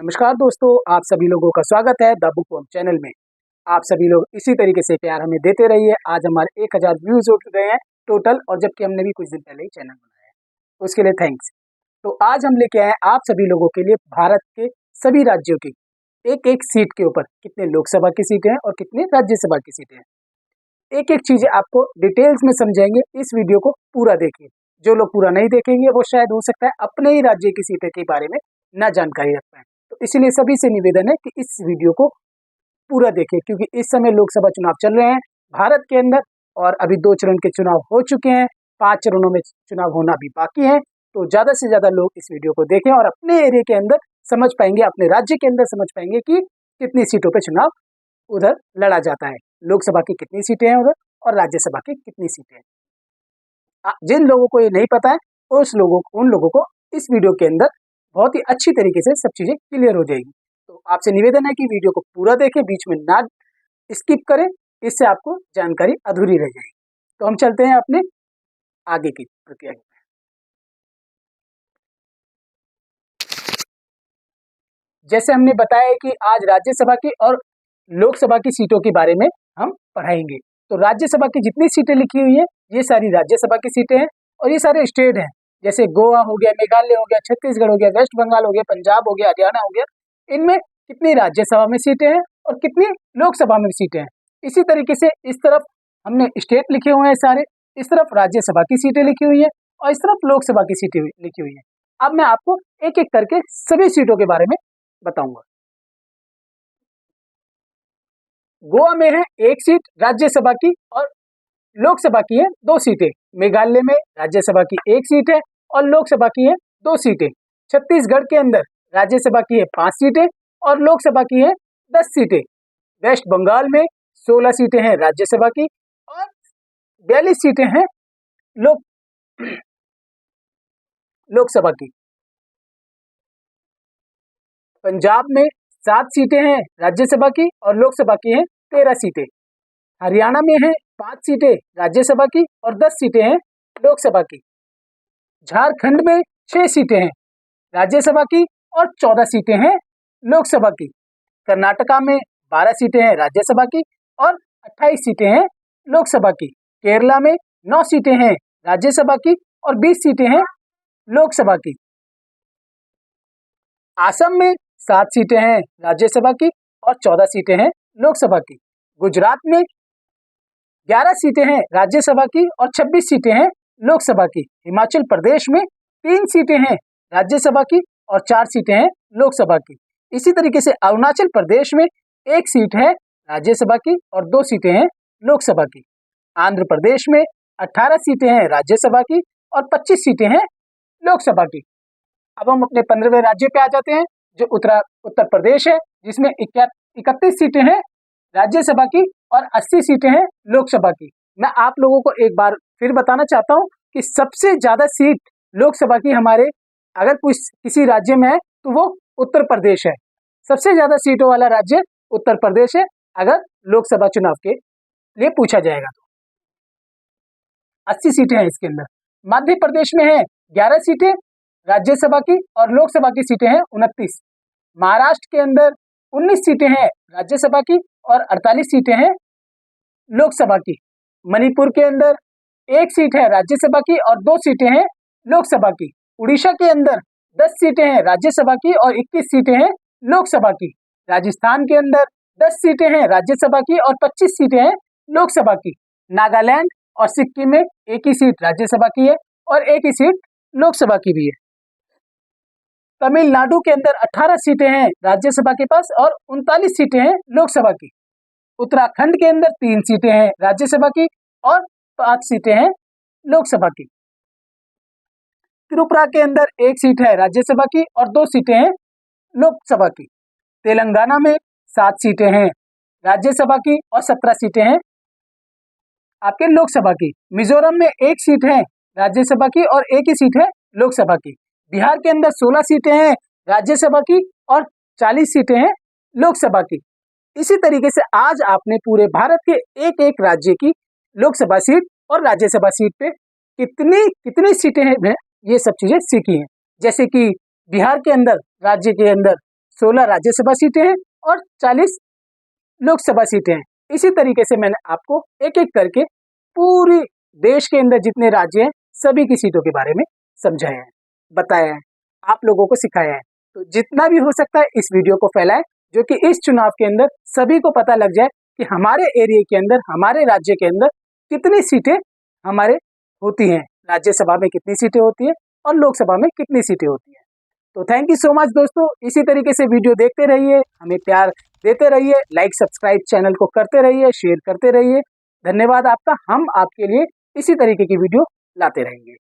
नमस्कार दोस्तों, आप सभी लोगों का स्वागत है द बुकवर्म चैनल में। आप सभी लोग इसी तरीके से प्यार हमें देते रहिए। आज हमारे 1000 व्यूज हो गए हैं टोटल, और जबकि हमने भी कुछ दिन पहले ही चैनल बनाया है, उसके लिए थैंक्स। तो आज हम लेके आए हैं आप सभी लोगों के लिए भारत के सभी राज्यों की एक एक सीट के ऊपर कितने लोकसभा की सीटें हैं और कितनी राज्यसभा की सीटें हैं। एक एक चीजें आपको डिटेल्स में समझाएंगे। इस वीडियो को पूरा देखिए। जो लोग पूरा नहीं देखेंगे वो शायद हो सकता है अपने ही राज्य की सीटें के बारे में ना जानकारी रख पाए। तो इसलिए सभी से निवेदन है कि इस वीडियो को पूरा देखें, क्योंकि इस समय लोकसभा चुनाव चल रहे हैं भारत के अंदर, और अभी 2 चरण के चुनाव हो चुके हैं, 5 चरणों में चुनाव होना भी बाकी है। तो ज्यादा से ज्यादा लोग इस वीडियो को देखें और अपने एरिया के अंदर समझ पाएंगे, अपने राज्य के अंदर समझ पाएंगे कि कितनी सीटों पर चुनाव उधर लड़ा जाता है, लोकसभा की कितनी सीटें हैं उधर और राज्यसभा की कितनी सीटें हैं। जिन लोगों को ये नहीं पता है उन लोगों को इस वीडियो के अंदर बहुत ही अच्छी तरीके से सब चीजें क्लियर हो जाएगी। तो आपसे निवेदन है कि वीडियो को पूरा देखें, बीच में ना स्किप करें, इससे आपको जानकारी अधूरी रह जाएगी। तो हम चलते हैं अपने आगे की प्रक्रिया में। जैसे हमने बताया कि आज राज्यसभा की और लोकसभा की सीटों के बारे में हम पढ़ाएंगे। तो राज्यसभा की जितनी सीटें लिखी हुई है ये सारी राज्यसभा की सीटें हैं, और ये सारे स्टेट हैं, जैसे गोवा हो गया, मेघालय हो गया, छत्तीसगढ़ हो गया, वेस्ट बंगाल हो गया, पंजाब हो गया, हरियाणा हो गया। इनमें कितनी राज्यसभा में सीटें हैं और कितनी लोकसभा में सीटें हैं। इसी तरीके से इस तरफ हमने स्टेट लिखे हुए हैं सारे, इस तरफ राज्यसभा की सीटें लिखी हुई है और इस तरफ लोकसभा की सीटें लिखी हुई है। अब मैं आपको एक एक करके सभी सीटों के बारे में बताऊंगा। गोवा में है 1 सीट राज्यसभा की और लोकसभा की है 2 सीटें। मेघालय में राज्यसभा की 1 सीट है और लोकसभा की है 2 सीटें। छत्तीसगढ़ के अंदर राज्यसभा की है 5 सीटें और लोकसभा की है 10 सीटें। वेस्ट बंगाल में 16 सीटें हैं राज्यसभा की और 42 सीटें हैं लोकसभा की। पंजाब में 7 सीटें हैं राज्यसभा की और लोकसभा की हैं 13 सीटें। हरियाणा में है 5 सीटें राज्यसभा की और 10 सीटें हैं लोकसभा की। झारखंड में 6 सीटें हैं राज्यसभा की और 14 सीटें हैं लोकसभा की। कर्नाटका में 12 सीटें हैं राज्यसभा की और 28 सीटें हैं लोकसभा की। केरला में 9 सीटें हैं राज्यसभा की और 20 सीटें हैं लोकसभा की। असम में 7 सीटें हैं राज्यसभा की और 14 सीटें हैं लोकसभा की। गुजरात में 11 सीटें हैं राज्यसभा की और 26 सीटें हैं लोकसभा की। हिमाचल प्रदेश में 3 सीटें हैं राज्यसभा की और 4 सीटें हैं लोकसभा की। इसी तरीके से अरुणाचल प्रदेश में 1 सीट है राज्यसभा की और 2 सीटें हैं लोकसभा की। आंध्र प्रदेश में 18 सीटें हैं राज्यसभा की और 25 सीटें हैं लोकसभा की। अब हम अपने 15वें राज्य पे आ जाते हैं, जो उत्तर प्रदेश है, जिसमें 31 सीटें हैं राज्यसभा की और 80 सीटें हैं लोकसभा की। मैं आप लोगों को एक बार फिर बताना चाहता हूं कि सबसे ज्यादा सीट लोकसभा की हमारे अगर किसी राज्य में है तो वो उत्तर प्रदेश है। सबसे ज्यादा सीटों वाला राज्य उत्तर प्रदेश है अगर लोकसभा चुनाव के लिए पूछा जाएगा तो। 80 सीटें हैं इसके अंदर। मध्य प्रदेश में है 11 सीटें राज्यसभा की और लोकसभा की सीटें हैं 29। महाराष्ट्र के अंदर 19 सीटें हैं राज्यसभा की और 48 सीटें हैं लोकसभा की। मणिपुर के अंदर 1 सीट है राज्यसभा की और 2 सीटें हैं लोकसभा की। उड़ीसा के अंदर 10 सीटें हैं राज्यसभा की और 21 सीटें हैं लोकसभा की। राजस्थान के अंदर 10 सीटें हैं राज्यसभा की और 25 सीटें हैं लोकसभा की। नागालैंड और सिक्किम में 1 ही सीट राज्यसभा की है और 1 ही सीट लोकसभा की भी है। तमिलनाडु के अंदर 18 सीटें हैं राज्यसभा के पास और 39 सीटें हैं लोकसभा की। उत्तराखंड के अंदर 3 सीटें हैं राज्यसभा की और 5 सीटें हैं लोकसभा की। त्रिपुरा के अंदर 1 सीट है राज्यसभा की और 2 सीटें हैं लोकसभा की। तेलंगाना में 7 सीटें हैं राज्यसभा की और 17 सीटें हैं आपके लोकसभा की। मिजोरम में 1 सीट है राज्यसभा की और 1 ही सीट है लोकसभा की। बिहार के अंदर 16 सीटें हैं राज्यसभा की और 40 सीटें हैं लोकसभा की। इसी तरीके से आज आपने पूरे भारत के एक एक राज्य की लोकसभा सीट और राज्यसभा सीट पे कितनी सीटें हैं ये सब चीजें सीखी हैं। जैसे कि बिहार के अंदर राज्य के अंदर 16 राज्यसभा सीटें हैं और 40 लोकसभा सीटें हैं। इसी तरीके से मैंने आपको एक एक करके पूरी देश के अंदर जितने राज्य हैं सभी की सीटों के बारे में समझाया है, बताया है, आप लोगों को सिखाया है। तो जितना भी हो सकता है इस वीडियो को फैलाएं, जो कि इस चुनाव के अंदर सभी को पता लग जाए कि हमारे एरिया के अंदर, हमारे राज्य के अंदर कितनी सीटें हमारे होती हैं, राज्यसभा में कितनी सीटें होती है और लोकसभा में कितनी सीटें होती हैं। तो थैंक यू सो मच दोस्तों, इसी तरीके से वीडियो देखते रहिए, हमें प्यार देते रहिए, लाइक सब्सक्राइब चैनल को करते रहिए, शेयर करते रहिए। धन्यवाद आपका। हम आपके लिए इसी तरीके की वीडियो लाते रहेंगे।